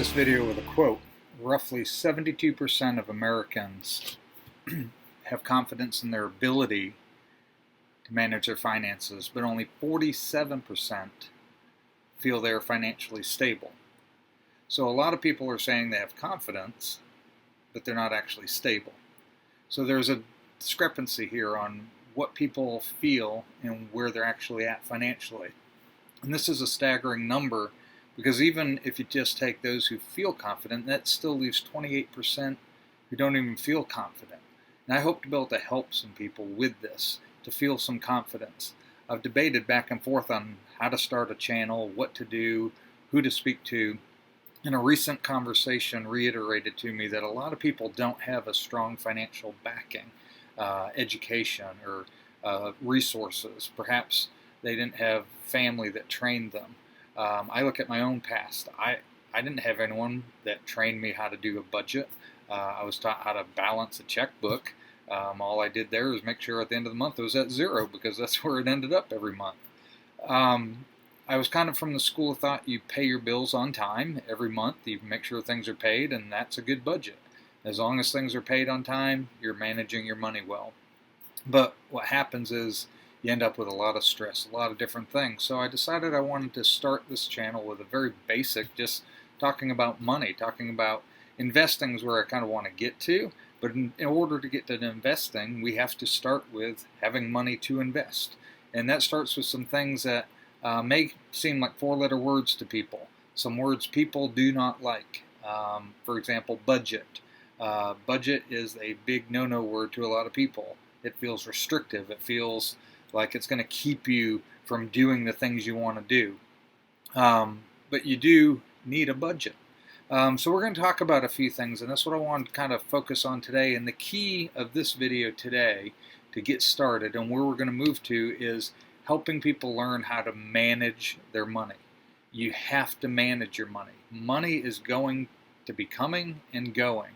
this video with a quote. Roughly 72% of Americans have confidence in their ability to manage their finances, but only 47% feel they're financially stable. So a lot of people are saying they have confidence, but they're not actually stable. So there's a discrepancy here on what people feel and where they're actually at financially. And this is a staggering number, because even if you just take those who feel confident, that still leaves 28% who don't even feel confident. And I hope to be able to help some people with this, to feel some confidence. I've debated back and forth on how to start a channel, what to do, who to speak to. And a recent conversation reiterated to me that a lot of people don't have a strong financial backing, education, or resources. Perhaps they didn't have family that trained them. I look at my own past. I didn't have anyone that trained me how to do a budget. I was taught how to balance a checkbook. All I did there was make sure at the end of the month it was at zero, because that's where it ended up every month. I was kind of from the school of thought you pay your bills on time every month. You make sure things are paid, and that's a good budget. As long as things are paid on time, you're managing your money well. But what happens is you end up with a lot of stress, a lot of different things. So I decided I wanted to start this channel with a very basic, just talking about money, talking about investing is where I kind of want to get to. But in order to get to investing, we have to start with having money to invest. And that starts with some things that may seem like four-letter words to people. Some words people do not like. For example, budget. Budget is a big no-no word to a lot of people. It feels restrictive. It feels like it's going to keep you from doing the things you want to do. But you do need a budget. So we're going to talk about a few things, and that's what I want to kind of focus on today. And the key of this video today to get started and where we're going to move to is helping people learn how to manage their money. You have to manage your money. Money is going to be coming and going.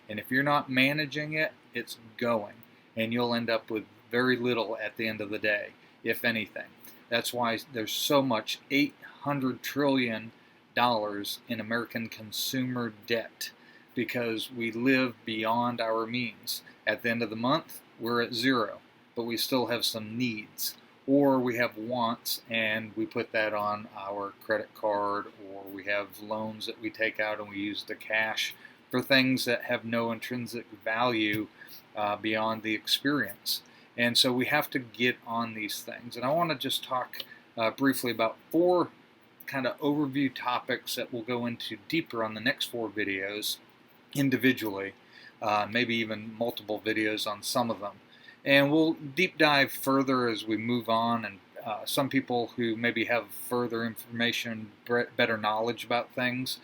And if you're not managing it, it's going. And you'll end up with very little at the end of the day, if anything. That's why there's so much $800 trillion in American consumer debt, because we live beyond our means. At the end of the month, we're at zero, but we still have some needs. Or we have wants, and we put that on our credit card, or we have loans that we take out and we use the cash for things that have no intrinsic value beyond the experience. And so we have to get on these things. And I want to just talk briefly about four kind of overview topics that we'll go into deeper on the next four videos individually, maybe even multiple videos on some of them. And we'll deep dive further as we move on, and some people who maybe have further information, better knowledge about things,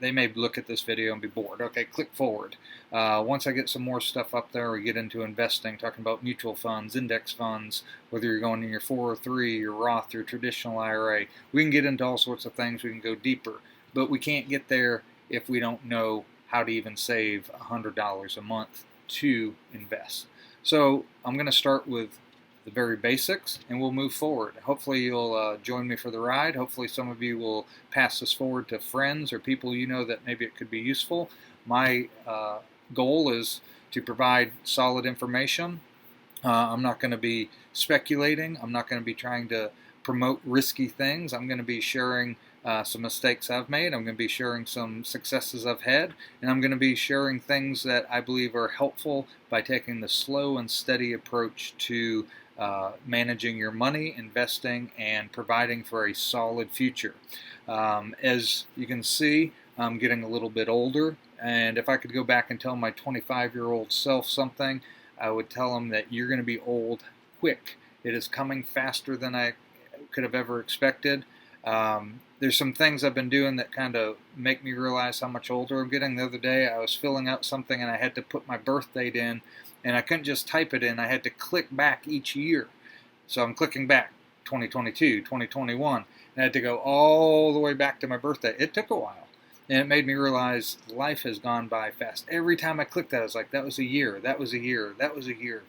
they may look at this video and be bored. Okay, click forward. Once I get some more stuff up there, we get into investing, talking about mutual funds, index funds, whether you're going in your 403, your Roth, your traditional IRA. We can get into all sorts of things. We can go deeper. But we can't get there if we don't know how to even save $100 a month to invest. So I'm going to start with the very basics, and we'll move forward. Hopefully you'll join me for the ride. Hopefully some of you will pass this forward to friends or people you know that maybe it could be useful. My goal is to provide solid information. I'm not going to be speculating. I'm not going to be trying to promote risky things. I'm going to be sharing some mistakes I've made. I'm going to be sharing some successes I've had, and I'm going to be sharing things that I believe are helpful by taking the slow and steady approach to managing your money, investing, and providing for a solid future. As you can see, I'm getting a little bit older, and if I could go back and tell my 25-year-old self something, I would tell him that you're going to be old quick. It is coming faster than I could have ever expected. There's some things I've been doing that kind of make me realize how much older I'm getting. The other day I was filling out something and I had to put my birth date in, and I couldn't just type it in. I had to click back each year. So I'm clicking back 2022, 2021, and I had to go all the way back to my birthday. It took a while, and it made me realize life has gone by fast. Every time I clicked that, I was like, that was a year, that was a year, that was a year,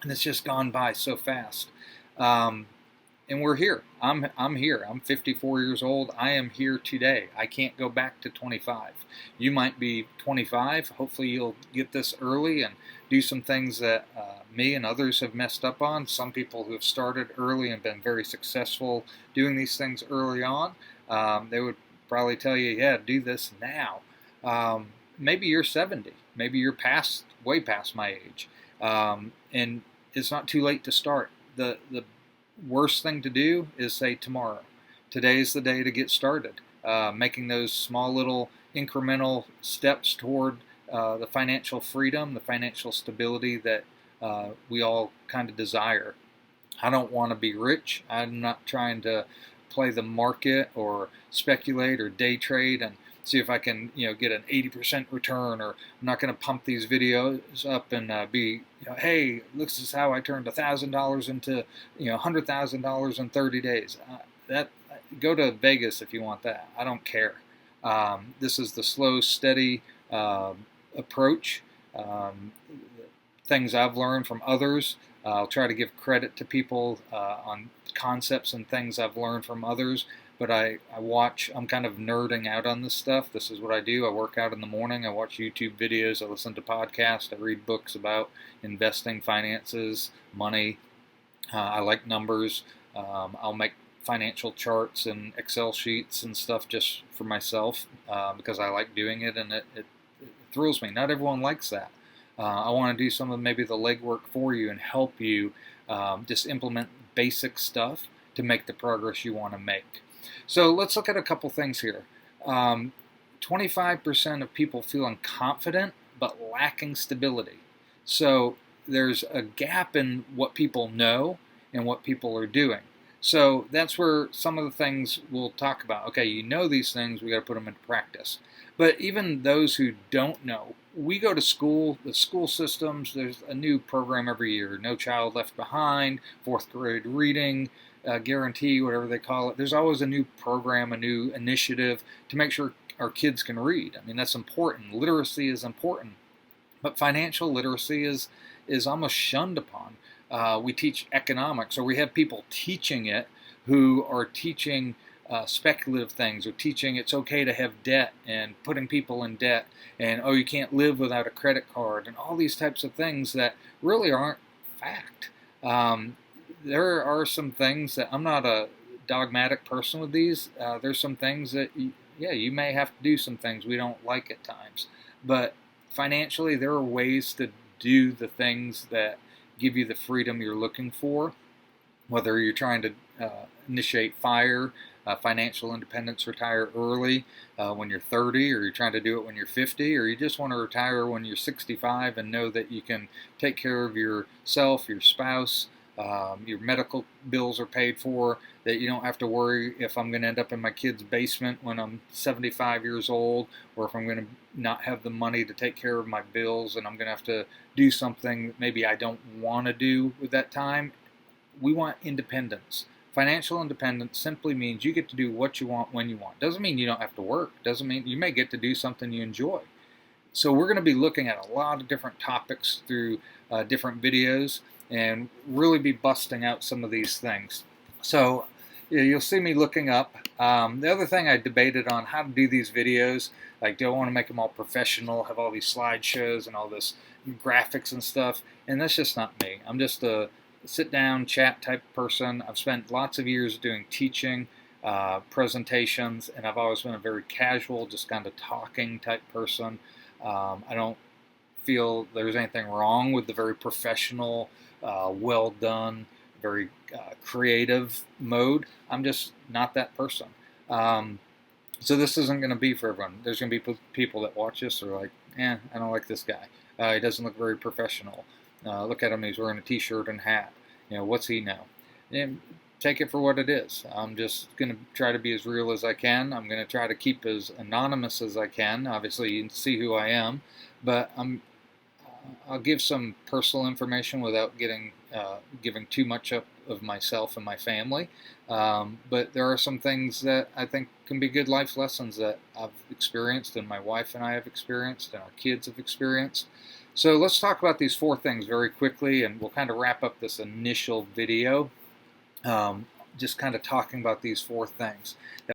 and it's just gone by so fast. and we're here. I'm here. I'm 54 years old. I am here today. I can't go back to 25. You might be 25. Hopefully you'll get this early and do some things that me and others have messed up on. Some people who have started early and been very successful doing these things early on, they would probably tell you, yeah, do this now. Maybe you're 70. Maybe you're way past my age. And it's not too late to start. The worst thing to do is say tomorrow. Today's the day to get started. Making those small little incremental steps toward the financial freedom, the financial stability that we all kind of desire. I don't want to be rich. I'm not trying to play the market or speculate or day trade and see if I can, get an 80% return, or I'm not going to pump these videos up and be, hey, this is how I turned $1,000 into, $100,000 in 30 days. Go to Vegas if you want that. I don't care. This is the slow, steady approach. Things I've learned from others. I'll try to give credit to people on concepts and things I've learned from others. But I watch, I'm kind of nerding out on this stuff. This is what I do. I work out in the morning. I watch YouTube videos. I listen to podcasts. I read books about investing, finances, money. I like numbers. I'll make financial charts and Excel sheets and stuff just for myself because I like doing it, and it thrills me. Not everyone likes that. I want to do some of maybe the legwork for you and help you just implement basic stuff to make the progress you want to make. So let's look at a couple things here. 25% of people feeling confident but lacking stability. So there's a gap in what people know and what people are doing. So that's where some of the things we'll talk about. Okay, you know these things, we got to put them into practice. But even those who don't know, we go to school, the school systems, there's a new program every year. No Child Left Behind, 4th grade reading, guarantee, whatever they call it. There's always a new program, a new initiative to make sure our kids can read. I mean, that's important. Literacy is important. But financial literacy is almost shunned upon. We teach economics, or we have people teaching it who are teaching speculative things, or teaching it's okay to have debt and putting people in debt, and you can't live without a credit card, and all these types of things that really aren't fact. There are some things that I'm not a dogmatic person with these. There's some things that, you may have to do some things we don't like at times. But financially, there are ways to do the things that give you the freedom you're looking for. Whether you're trying to initiate FIRE, financial independence, retire early when you're 30, or you're trying to do it when you're 50, or you just want to retire when you're 65 and know that you can take care of yourself, your spouse, your medical bills are paid for, that you don't have to worry if I'm going to end up in my kid's basement when I'm 75 years old, or if I'm going to not have the money to take care of my bills and I'm going to have to do something that maybe I don't want to do with that time. We want independence. Financial independence simply means you get to do what you want when you want. Doesn't mean you don't have to work. Doesn't mean you may get to do something you enjoy. So we're going to be looking at a lot of different topics through different videos, and really be busting out some of these things. So you'll see me looking up. The other thing I debated on how to do these videos, like do I want to make them all professional, have all these slideshows and all this graphics and stuff, and that's just not me. I'm just a sit-down chat type person. I've spent lots of years doing teaching, presentations, and I've always been a very casual, just kind of talking type person. I don't feel there's anything wrong with the very professional, well done, very creative mode. I'm just not that person. So this isn't going to be for everyone. There's going to be people that watch this are like, I don't like this guy. He doesn't look very professional. Look at him, he's wearing a t-shirt and hat. What's he know? And take it for what it is. I'm just going to try to be as real as I can. I'm going to try to keep as anonymous as I can. Obviously, you can see who I am, but I'll give some personal information without giving too much up of myself and my family. But there are some things that I think can be good life lessons that I've experienced, and my wife and I have experienced, and our kids have experienced. So let's talk about these 4 things very quickly, and we'll kind of wrap up this initial video. just kind of talking about these four things.